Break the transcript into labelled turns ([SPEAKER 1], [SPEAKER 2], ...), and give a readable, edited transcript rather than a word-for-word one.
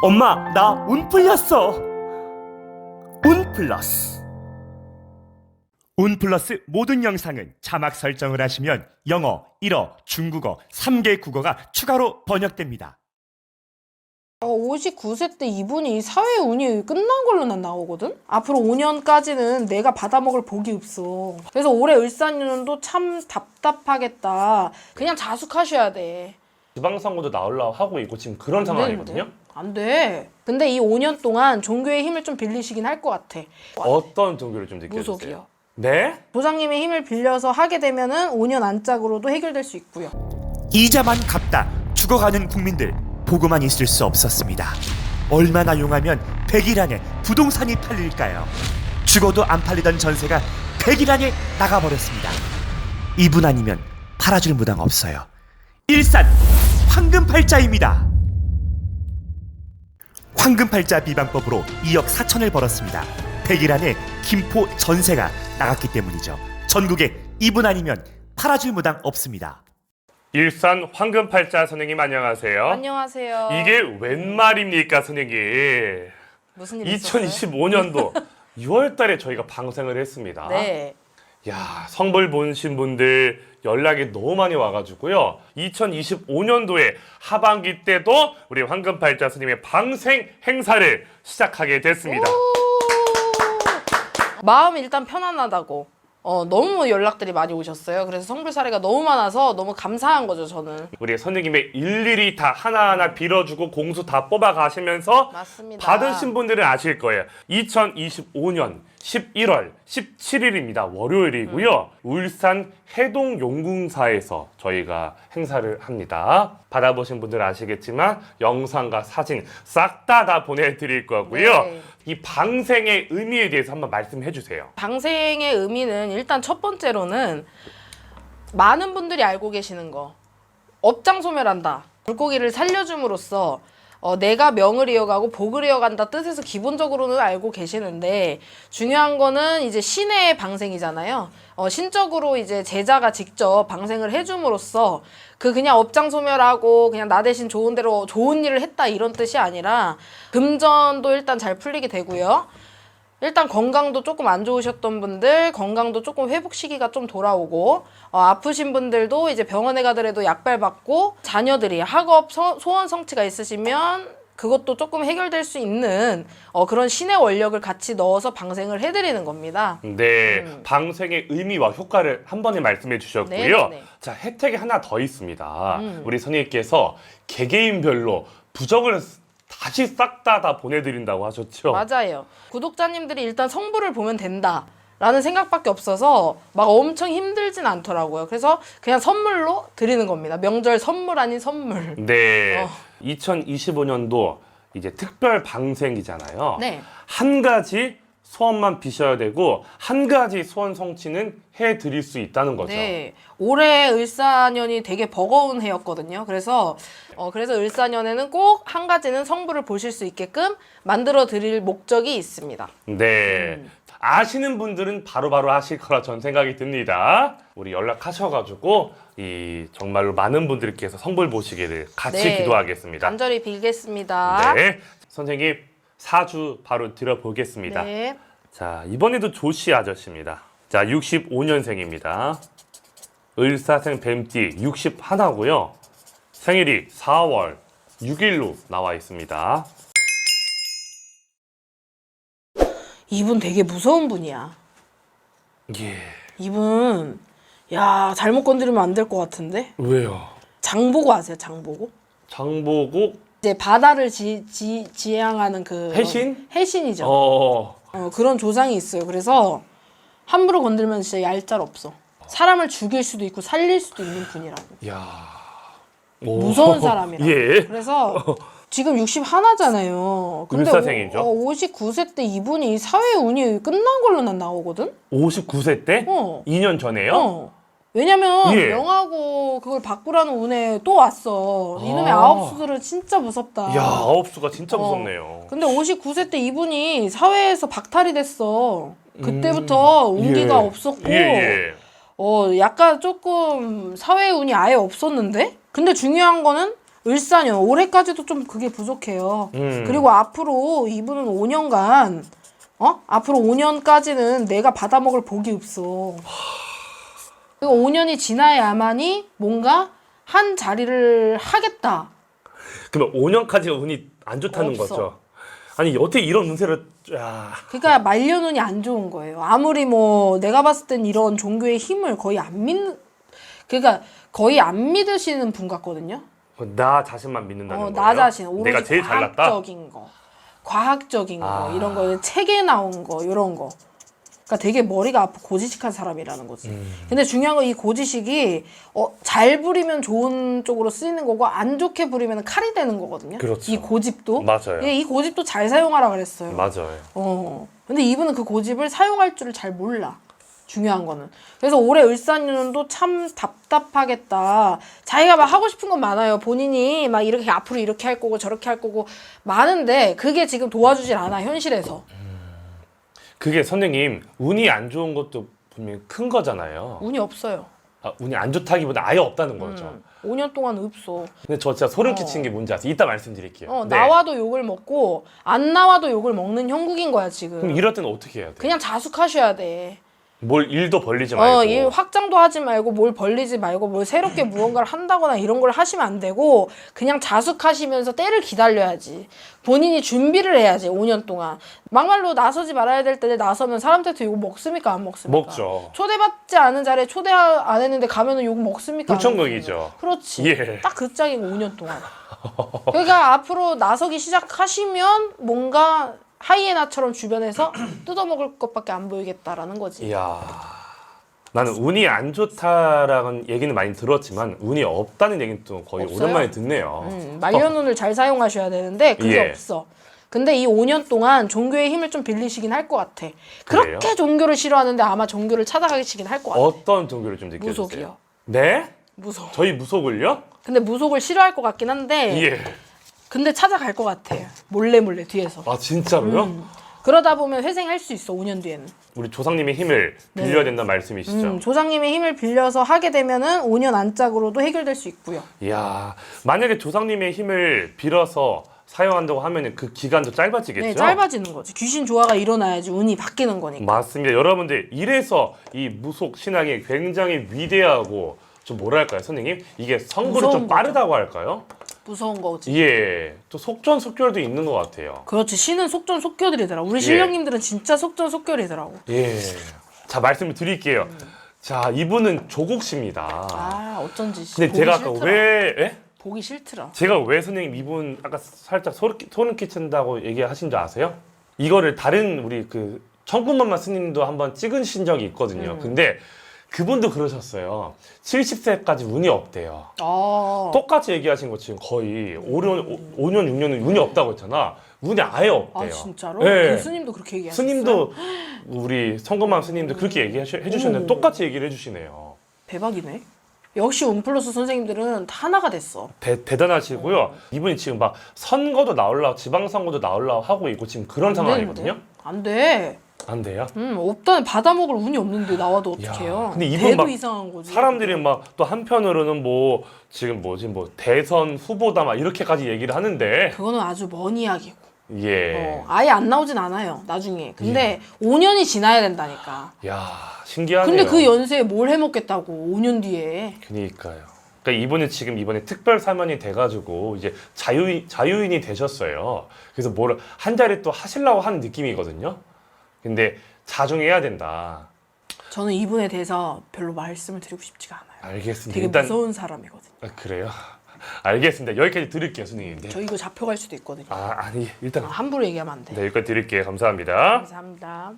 [SPEAKER 1] 엄마, 나 운 풀렸어. 운 플러스. 운 플러스 모든 영상은 자막 설정을 하시면 영어, 일어, 중국어 3개 국어가 추가로 번역됩니다.
[SPEAKER 2] 59세 때 이분이 사회 운이 끝난 걸로 난 나오거든? 앞으로 5년까지는 내가 받아먹을 복이 없어. 그래서 올해 을사년도 참 답답하겠다. 그냥 자숙하셔야 돼.
[SPEAKER 3] 지방선거도 나오려고 하고 있고 지금 그런 상황이거든요.
[SPEAKER 2] 안 돼. 근데 이 5년 동안 종교의 힘을 좀 빌리시긴 할 것 같아.
[SPEAKER 3] 어떤 종교를 좀 느껴주세요?
[SPEAKER 2] 무속이요.
[SPEAKER 3] 네?
[SPEAKER 2] 조상님의 힘을 빌려서 하게 되면은 5년 안짝으로도 해결될 수 있고요.
[SPEAKER 1] 이자만 갚다 죽어가는 국민들 보고만 있을 수 없었습니다. 얼마나 용하면 100일 안에 부동산이 팔릴까요? 죽어도 안 팔리던 전세가 100일 안에 나가버렸습니다. 이분 아니면 팔아줄 무당 없어요. 일산 황금팔자입니다. 황금팔자 비방법으로 2억 4천을 벌었습니다. 100일 안에 김포 전세가 나갔기 때문이죠. 전국에 이분 아니면 팔아줄 무당 없습니다.
[SPEAKER 3] 일산 황금팔자 선생님 안녕하세요.
[SPEAKER 2] 안녕하세요.
[SPEAKER 3] 이게 웬 말입니까 선생님?
[SPEAKER 2] 무슨 일 있었어요?
[SPEAKER 3] 2025년도 6월 달에 저희가 방생을 했습니다.
[SPEAKER 2] 네.
[SPEAKER 3] 야, 성불 보신 분들 연락이 너무 많이 와가지고요. 2025년도에 하반기 때도 우리 황금팔자 스님의 방생 행사를 시작하게 됐습니다.
[SPEAKER 2] 마음이 일단 편안하다고. 너무 연락들이 많이 오셨어요. 그래서 성불 사례가 너무 많아서 너무 감사한 거죠, 저는.
[SPEAKER 3] 우리 선생님의 일일이 다 하나하나 빌어주고 공수 다 뽑아가시면서
[SPEAKER 2] 맞습니다.
[SPEAKER 3] 받으신 분들은 아실 거예요. 2025년 11월 17일입니다. 월요일이고요. 울산 해동용궁사에서 저희가 행사를 합니다. 받아보신 분들 아시겠지만 영상과 사진 싹 다 보내드릴 거고요.
[SPEAKER 2] 네.
[SPEAKER 3] 이 방생의 의미에 대해서 한번 말씀해 주세요.
[SPEAKER 2] 방생의 의미는 일단 첫 번째로는 많은 분들이 알고 계시는 거. 업장소멸한다. 물고기를 살려줌으로써 내가 명을 이어가고 복을 이어간다 뜻에서 기본적으로는 알고 계시는데 중요한 거는 이제 신의 방생이잖아요. 신적으로 이제 제자가 직접 방생을 해줌으로써 그냥 업장 소멸하고 그냥 나 대신 좋은 대로 좋은 일을 했다 이런 뜻이 아니라 금전도 일단 잘 풀리게 되고요. 일단 건강도 조금 안 좋으셨던 분들 건강도 조금 회복 시기가 좀 돌아오고 아프신 분들도 이제 병원에 가더라도 약발 받고 자녀들이 학업 소원 성취가 있으시면 그것도 조금 해결될 수 있는 그런 신의 원력을 같이 넣어서 방생을 해드리는 겁니다.
[SPEAKER 3] 네, 방생의 의미와 효과를 한 번에 말씀해 주셨고요.
[SPEAKER 2] 네.
[SPEAKER 3] 자, 혜택이 하나 더 있습니다. 우리 선생님께서 개개인별로 부적을 다시 싹 다 보내드린다고 하셨죠?
[SPEAKER 2] 맞아요. 구독자님들이 일단 성부를 보면 된다 라는 생각밖에 없어서 막 엄청 힘들진 않더라고요. 그래서 그냥 선물로 드리는 겁니다. 명절 선물 아닌 선물.
[SPEAKER 3] 네, 2025년도 이제 특별 방생이잖아요.
[SPEAKER 2] 네.
[SPEAKER 3] 한 가지 소원만 비셔야 되고 한 가지 소원 성취는 해드릴 수 있다는 거죠.
[SPEAKER 2] 네. 올해 을사년이 되게 버거운 해였거든요. 그래서 을사년에는 꼭 한 가지는 성부를 보실 수 있게끔 만들어 드릴 목적이 있습니다.
[SPEAKER 3] 네. 아시는 분들은 바로바로 하실 거라 전 생각이 듭니다. 우리 연락하셔가지고 정말로 많은 분들께서 성불 보시기를 같이
[SPEAKER 2] 네.
[SPEAKER 3] 기도하겠습니다.
[SPEAKER 2] 간절히 빌겠습니다.
[SPEAKER 3] 네. 선생님 사주 바로 들어보겠습니다.
[SPEAKER 2] 네.
[SPEAKER 3] 자, 이번에도 조씨 아저씨입니다. 자, 65년생입니다. 을사생 뱀띠 61고요. 생일이 4월 6일로 나와 있습니다.
[SPEAKER 2] 이분 되게 무서운 분이야.
[SPEAKER 3] 예.
[SPEAKER 2] 이분 잘못 건드리면 안 될 것 같은데?
[SPEAKER 3] 왜요?
[SPEAKER 2] 장보고 아세요? 장보고?
[SPEAKER 3] 장보고
[SPEAKER 2] 이제 바다를 지향하는 그
[SPEAKER 3] 해신?
[SPEAKER 2] 해신이죠. 그런 조상이 있어요. 그래서 함부로 건들면 진짜 얄짤 없어. 사람을 죽일 수도 있고 살릴 수도 있는 분이라고.
[SPEAKER 3] 야.
[SPEAKER 2] 무서운 사람이라고.
[SPEAKER 3] 예.
[SPEAKER 2] 그래서 지금 61잖아요. 근데
[SPEAKER 3] 을사생이죠.
[SPEAKER 2] 59세 때 이분이 사회 운이 끝난 걸로 난 나오거든?
[SPEAKER 3] 59세 때? 2년 전에요?
[SPEAKER 2] 왜냐면
[SPEAKER 3] 예.
[SPEAKER 2] 명하고 그걸 바꾸라는 운에 또 왔어. 이놈의
[SPEAKER 3] 아.
[SPEAKER 2] 아홉수들은 진짜 무섭다.
[SPEAKER 3] 야, 아홉수가 진짜 무섭네요.
[SPEAKER 2] 근데 59세 때 이분이 사회에서 박탈이 됐어. 그때부터 운기가
[SPEAKER 3] 예.
[SPEAKER 2] 없었고
[SPEAKER 3] 예.
[SPEAKER 2] 약간 조금 사회 운이 아예 없었는데? 근데 중요한 거는 을사년 올해까지도 좀 그게 부족해요. 그리고 앞으로 이분은 5년간 앞으로 5년까지는 내가 받아먹을 복이 없어. 그리고 5년이 지나야만이 뭔가 한 자리를 하겠다.
[SPEAKER 3] 그러면 5년까지가 운이 안 좋다는
[SPEAKER 2] 없어.
[SPEAKER 3] 거죠. 아니 어떻게 이런 운세를
[SPEAKER 2] 그러니까 말년운이 안 좋은 거예요. 아무리 뭐 내가 봤을 땐 이런 종교의 힘을 거의 안 믿는, 그러니까 거의 안 믿으시는 분 같거든요.
[SPEAKER 3] 나 자신만 믿는다는 거예요?
[SPEAKER 2] 나 자신 오로지
[SPEAKER 3] 내가 제일 잘났다?
[SPEAKER 2] 과학적인 거 이런 거 책에 나온 거 이런 거. 그러니까 되게 머리가 아프고 고지식한 사람이라는 거지. 근데 중요한 건 이 고지식이 잘 부리면 좋은 쪽으로 쓰이는 거고 안 좋게 부리면 칼이 되는 거거든요.
[SPEAKER 3] 그렇죠.
[SPEAKER 2] 이 고집도.
[SPEAKER 3] 맞아요.
[SPEAKER 2] 이 고집도 잘 사용하라 그랬어요.
[SPEAKER 3] 맞아요.
[SPEAKER 2] 근데 이분은 그 고집을 사용할 줄을 잘 몰라. 중요한 거는. 그래서 올해 을사년도 참 답답하겠다. 자기가 막 하고 싶은 건 많아요. 본인이 막 이렇게 앞으로 이렇게 할 거고 저렇게 할 거고 많은데 그게 지금 도와주질 않아, 현실에서.
[SPEAKER 3] 그게 선생님 운이 안 좋은 것도 분명히 큰 거잖아요.
[SPEAKER 2] 운이 없어요.
[SPEAKER 3] 운이 안 좋다기보다 아예 없다는 거죠.
[SPEAKER 2] 5년 동안 없어.
[SPEAKER 3] 근데 저 진짜 소름 끼치는 게 뭔지 아세요? 이따 말씀드릴게요. 네.
[SPEAKER 2] 나와도 욕을 먹고 안 나와도 욕을 먹는 형국인 거야 지금.
[SPEAKER 3] 그럼 이럴 때는 어떻게 해야 돼요?
[SPEAKER 2] 그냥 자숙하셔야 돼.
[SPEAKER 3] 뭘 일도 벌리지 말고.
[SPEAKER 2] 일 확장도 하지 말고 뭘 벌리지 말고 뭘 새롭게 무언가를 한다거나 이런 걸 하시면 안 되고 그냥 자숙하시면서 때를 기다려야지. 본인이 준비를 해야지 5년 동안. 막말로 나서지 말아야 될 때 나서면 사람들한테 욕 먹습니까 안 먹습니까?
[SPEAKER 3] 먹죠.
[SPEAKER 2] 초대받지 않은 자리에 초대 안 했는데 가면은 욕 먹습니까? 안
[SPEAKER 3] 불천극이죠.
[SPEAKER 2] 먹습니까? 그렇지.
[SPEAKER 3] 예.
[SPEAKER 2] 딱 그 짝인 5년 동안. 그러니까 앞으로 나서기 시작하시면 뭔가 하이에나처럼 주변에서 뜯어먹을 것밖에 안 보이겠다라는 거지.
[SPEAKER 3] 이야. 나는 운이 안 좋다라는 얘기는 많이 들었지만 운이 없다는 얘기는 또 거의
[SPEAKER 2] 없어요?
[SPEAKER 3] 오랜만에 듣네요.
[SPEAKER 2] 말년운을 잘 사용하셔야 되는데 그게
[SPEAKER 3] 예.
[SPEAKER 2] 없어. 근데 이 5년 동안 종교의 힘을 좀 빌리시긴 할 것 같아. 그렇게
[SPEAKER 3] 그래요?
[SPEAKER 2] 종교를 싫어하는데 아마 종교를 찾아가시긴 할 것 같아.
[SPEAKER 3] 어떤 종교를 좀 느껴주세요?
[SPEAKER 2] 무속이요.
[SPEAKER 3] 네?
[SPEAKER 2] 무속.
[SPEAKER 3] 저희 무속을요?
[SPEAKER 2] 근데 무속을 싫어할 것 같긴 한데
[SPEAKER 3] 예.
[SPEAKER 2] 근데 찾아갈 것 같아. 몰래 뒤에서.
[SPEAKER 3] 아 진짜로요?
[SPEAKER 2] 그러다 보면 회생할 수 있어 5년 뒤에는.
[SPEAKER 3] 우리 조상님의 힘을 빌려야 된다는 말씀이시죠?
[SPEAKER 2] 조상님의 힘을 빌려서 하게 되면은 5년 안짝으로도 해결될 수 있고요.
[SPEAKER 3] 이야. 만약에 조상님의 힘을 빌어서 사용한다고 하면 그 기간도 짧아지겠죠?
[SPEAKER 2] 네, 짧아지는 거지. 귀신 조화가 일어나야지 운이 바뀌는 거니까.
[SPEAKER 3] 맞습니다. 여러분들 이래서 이 무속 신앙이 굉장히 위대하고 좀 뭐랄까요, 선생님? 이게 성불이
[SPEAKER 2] 무서운
[SPEAKER 3] 좀 빠르다고 할까요?
[SPEAKER 2] 무서운 거지.
[SPEAKER 3] 예. 또 속전속결도 있는 것 같아요.
[SPEAKER 2] 그렇지. 신은 속전속결이더라. 우리 신령님들은 진짜 속전속결이더라고.
[SPEAKER 3] 예. 자, 말씀을 드릴게요. 자, 이분은 조국 씨입니다.
[SPEAKER 2] 아, 어쩐지.
[SPEAKER 3] 근데
[SPEAKER 2] 보기
[SPEAKER 3] 제가 아까
[SPEAKER 2] 싫더라.
[SPEAKER 3] 왜
[SPEAKER 2] 보기 싫더라.
[SPEAKER 3] 제가 왜 선생님 이분 아까 살짝 소름 끼친다고 얘기하신 줄 아세요? 이거를 다른 우리 그 청군만만 스님도 한번 찍으신 적이 있거든요. 근데 그분도 그러셨어요. 70세까지 운이 없대요. 똑같이 얘기하신 거 지금 거의 5년, 6년은 운이 없다고 했잖아. 운이 아예 없대요.
[SPEAKER 2] 아, 진짜로?
[SPEAKER 3] 네.
[SPEAKER 2] 그 스님도 그렇게 얘기하셨어요?
[SPEAKER 3] 스님도 우리 성금맘 스님도 그렇게 얘기해주셨는데
[SPEAKER 2] 어머.
[SPEAKER 3] 똑같이 얘기를 해주시네요.
[SPEAKER 2] 대박이네. 역시 운플러스 선생님들은 다 하나가 됐어.
[SPEAKER 3] 대단하시고요. 이분이 지금 막 선거도 나오려고 지방선거도 나오려고 하고 있고 지금 그런 상황이거든요.
[SPEAKER 2] 안 돼.
[SPEAKER 3] 안 돼요?
[SPEAKER 2] 없다는 받아먹을 운이 없는데 나와도
[SPEAKER 3] 야,
[SPEAKER 2] 어떡해요.
[SPEAKER 3] 근데 이분
[SPEAKER 2] 대도
[SPEAKER 3] 막
[SPEAKER 2] 이상한 거지.
[SPEAKER 3] 사람들이 막 또 한편으로는 뭐 지금 뭐지 뭐 대선 후보다 막 이렇게까지 얘기를 하는데
[SPEAKER 2] 그거는 아주 먼 이야기고.
[SPEAKER 3] 예.
[SPEAKER 2] 아예 안 나오진 않아요. 나중에. 근데 5년이 지나야 된다니까.
[SPEAKER 3] 야 신기하네요.
[SPEAKER 2] 근데 그 연세에 뭘 해먹겠다고 5년 뒤에.
[SPEAKER 3] 그러니까요. 그러니까 이분은 지금 이번에 특별 사면이 돼가지고 이제 자유인이 되셨어요. 그래서 뭐를 한 자리 또 하시려고 하는 느낌이거든요. 근데 자중해야 된다.
[SPEAKER 2] 저는 이분에 대해서 별로 말씀을 드리고 싶지가 않아요.
[SPEAKER 3] 알겠습니다.
[SPEAKER 2] 되게
[SPEAKER 3] 일단
[SPEAKER 2] 무서운 사람이거든요.
[SPEAKER 3] 그래요. 알겠습니다. 여기까지 들을게요, 선생님. 네.
[SPEAKER 2] 저 이거 잡혀갈 수도 있거든요.
[SPEAKER 3] 아니 일단
[SPEAKER 2] 함부로 얘기하면 안 돼.
[SPEAKER 3] 네, 여기까지 드릴게요. 감사합니다.
[SPEAKER 2] 감사합니다.